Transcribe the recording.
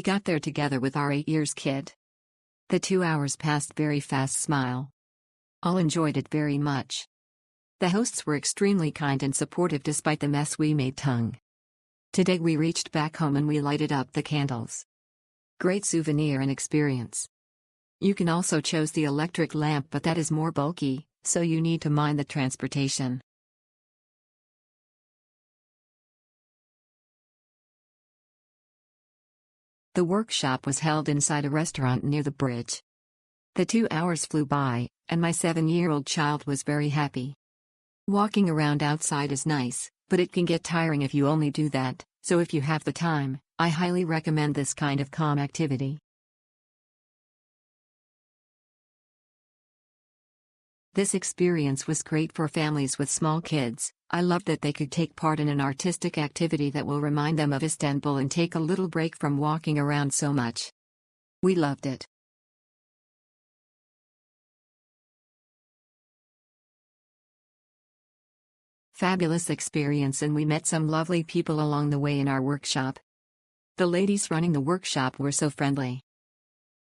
got there together with our 8 years kid. The 2 hours passed very fast. Smile. All enjoyed it very much. The hosts were extremely kind and supportive despite the mess we made. Tongue. Today we reached back home and we lighted up the candles. Great souvenir and experience. You can also choose the electric lamp, but that is more bulky, so you need to mind the transportation. The workshop was held inside a restaurant near the bridge. The 2 hours flew by, and my 7-year-old child was very happy. Walking around outside is nice, but it can get tiring if you only do that, so if you have the time, I highly recommend this kind of calm activity. This experience was great for families with small kids. I loved that they could take part in an artistic activity that will remind them of Istanbul and take a little break from walking around so much. We loved it. Fabulous experience, and we met some lovely people along the way in our workshop. The ladies running the workshop were so friendly.